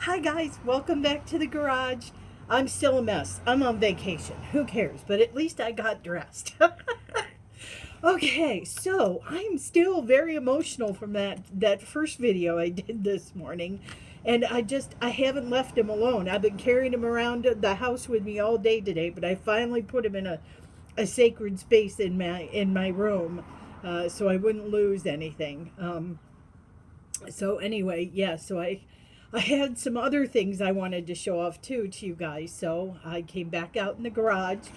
Hi guys, welcome back to the garage. I'm still a mess. I'm on vacation. Who cares? But at least I got dressed. Okay, so I'm still very emotional from that first video I did this morning. And I haven't left him alone. I've been carrying him around the house with me all day today, but I finally put him in a sacred space in my room, so I wouldn't lose anything. So anyway, yeah, so I had some other things I wanted to show off too to you guys. So I came back out in the garage.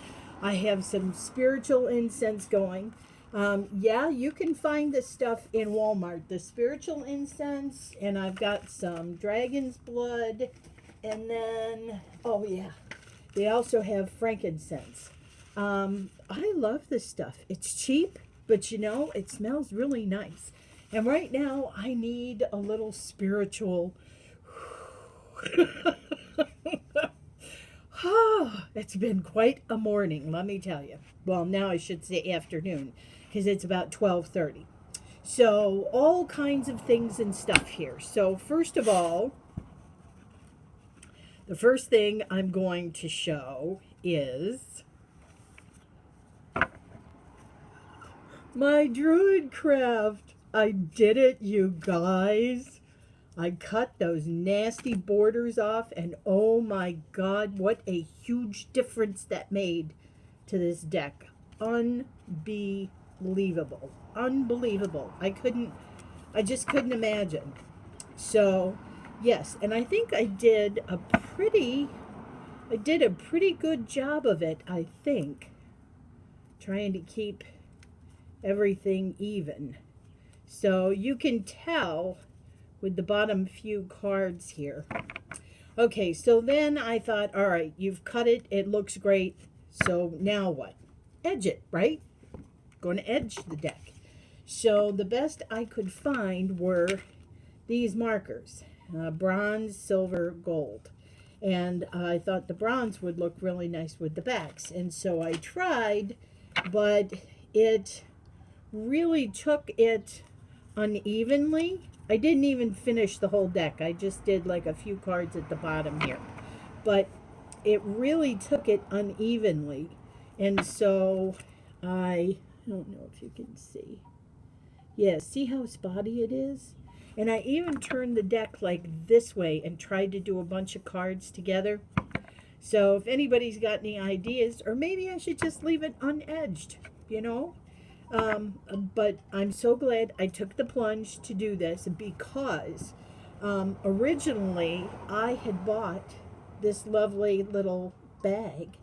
I have some spiritual incense going. Yeah, you can find this stuff in Walmart. The spiritual incense, and I've got some dragon's blood, and then oh yeah, they also have frankincense. I love this stuff. It's cheap, but it smells really nice. And right now, I need a little spiritual. It's been quite a morning, let me tell you. Well, now I should say afternoon, because it's about 12:30. So, all kinds of things and stuff here. So, first of all, the first thing I'm going to show is my Droid Craft. I did it, you guys. I cut those nasty borders off, and oh my god, what a huge difference that made to this deck. Unbelievable. Unbelievable. I just couldn't imagine. So, yes, and I think I did a pretty good job of it, I think, trying to keep everything even. So you can tell with the bottom few cards here. Okay, so then I thought, all right, you've cut it, it looks great, so now what? Edge it, right? Going to edge the deck. So the best I could find were these markers, bronze, silver, gold. And I thought the bronze would look really nice with the backs. And so I tried, but it really took it unevenly. I didn't even finish the whole deck. I just did like a few cards at the bottom here. But it really took it unevenly. And so I don't know if you can see. Yeah, see how spotty it is? And I even turned the deck like this way and tried to do a bunch of cards together. So if anybody's got any ideas, or maybe I should just leave it unedged, you know? But I'm so glad I took the plunge to do this because originally I had bought this lovely little bag.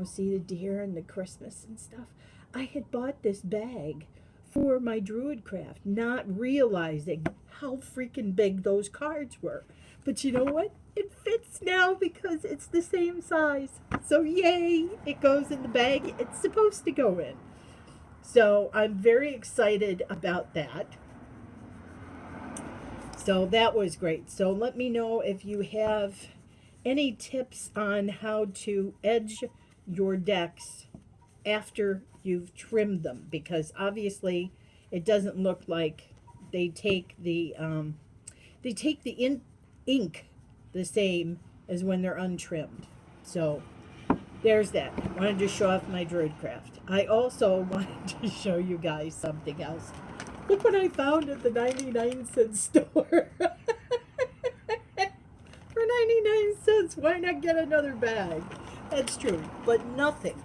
See the deer and the Christmas and stuff. I had bought this bag for my Droid Craft, not realizing how freaking big those cards were. But you know what? It fits now because it's the same size. So yay, it goes in the bag it's supposed to go in. So I'm very excited about that. So that was great. So let me know if you have any tips on how to edge your decks after you've trimmed them, because obviously it doesn't look like they take the ink the same as when they're untrimmed. So there's that. I wanted to show off my Droid Craft. I also wanted to show you guys something else. Look what I found at the 99-cent store. For 99 cents, why not get another bag? That's true. But nothing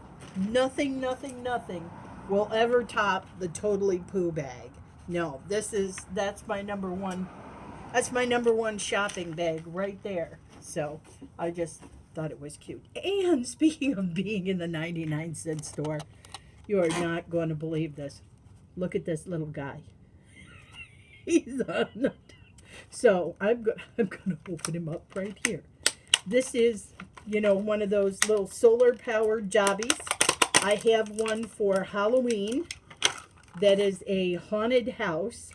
will ever top the Totally Poo Bag. No, that's my number one. That's my number one shopping bag right there. So I just thought it was cute. And speaking of being in the 99-cent store, you are not going to believe this. Look at this little guy. He's on the... So I'm going to open him up right here. This is, one of those little solar-powered jobbies. I have one for Halloween that is a haunted house.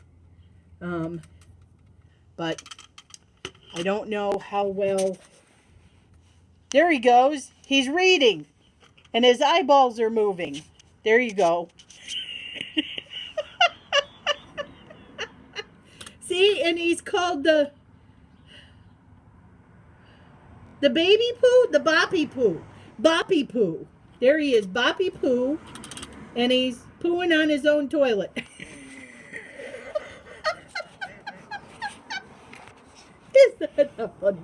But I don't know how well... There he goes. He's reading. And his eyeballs are moving. There you go. See, and he's called the The baby Pooh? The Boppy Pooh. Boppy Pooh. There he is, Boppy Pooh. And he's pooing on his own toilet. Is that not funny?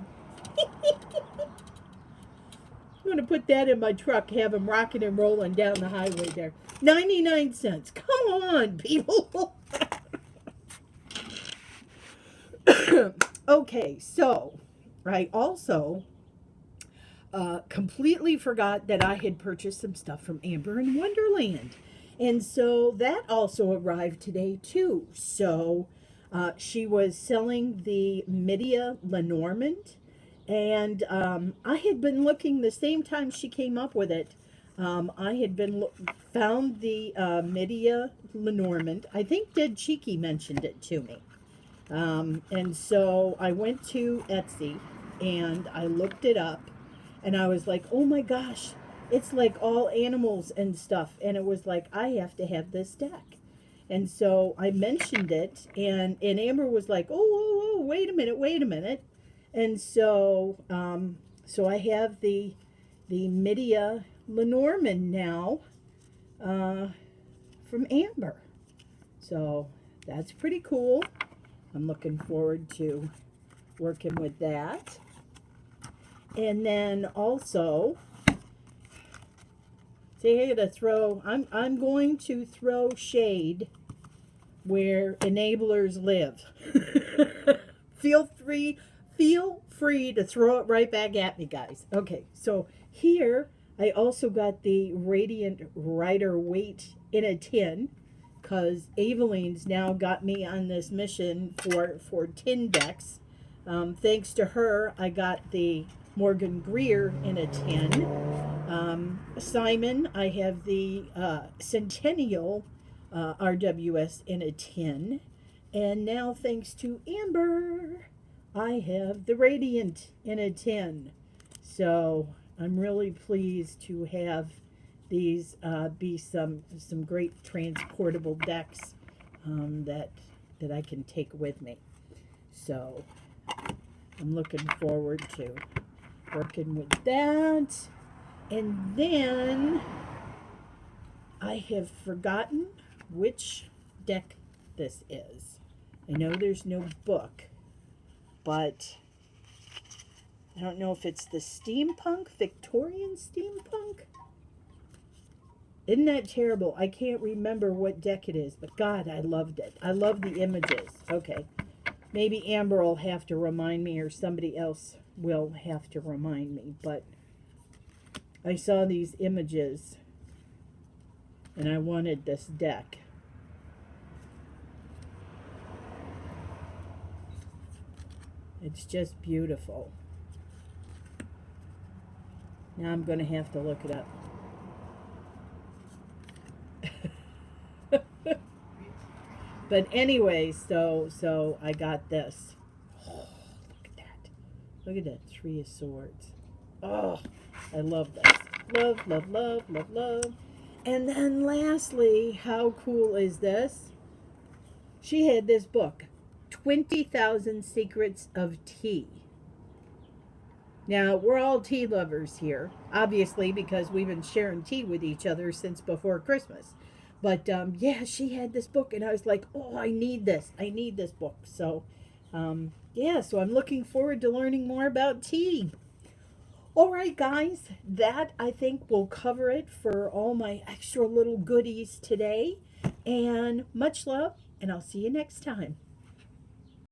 I'm going to put that in my truck, have him rocking and rolling down the highway there. 99 cents. Come on, people. Okay, so I also completely forgot that I had purchased some stuff from Amber in Wonderland. And so that also arrived today, too. So she was selling the Midia Lenormand. And I had been looking the same time she came up with it. I had been found the Midia Lenormand. I think Dead Cheeky mentioned it to me. And so I went to Etsy and I looked it up. And I was like, oh my gosh, it's like all animals and stuff. And it was like, I have to have this deck. And so I mentioned it. And Amber was like, oh, wait a minute. And so, so I have the Midia Lenormand now from Amber. So that's pretty cool. I'm looking forward to working with that. And then also, see, I'm going to throw shade where enablers live. Feel free to throw it right back at me, guys. Okay, so here I also got the Radiant Rider weight in a tin, because Eveline's now got me on this mission for tin decks. Thanks to her, I got the Morgan Greer in a tin. Simon, I have the Centennial RWS in a tin. And now, thanks to Amber, I have the Radiant in a tin. So I'm really pleased to have these be some great transportable decks that I can take with me. So I'm looking forward to working with that. And then I have forgotten which deck this is. I know there's no book, but I don't know if it's the Steampunk, Victorian Steampunk. Isn't that terrible? I can't remember what deck it is, but God, I loved it. I love the images. Okay. Maybe Amber will have to remind me, or somebody else will have to remind me, but I saw these images and I wanted this deck. It's just beautiful. Now I'm going to have to look it up. But anyway, so I got this. Oh, look at that. Look at that Three of Swords. Oh, I love this. Love, love, love, love, love. And then lastly, how cool is this? She had this book, 20,000 Secrets of Tea. Now, we're all tea lovers here, obviously, because we've been sharing tea with each other since before Christmas. But, yeah, she had this book, and I was like, oh, I need this. I need this book. So, yeah, so I'm looking forward to learning more about tea. All right, guys, that, I think, will cover it for all my extra little goodies today. And much love, and I'll see you next time.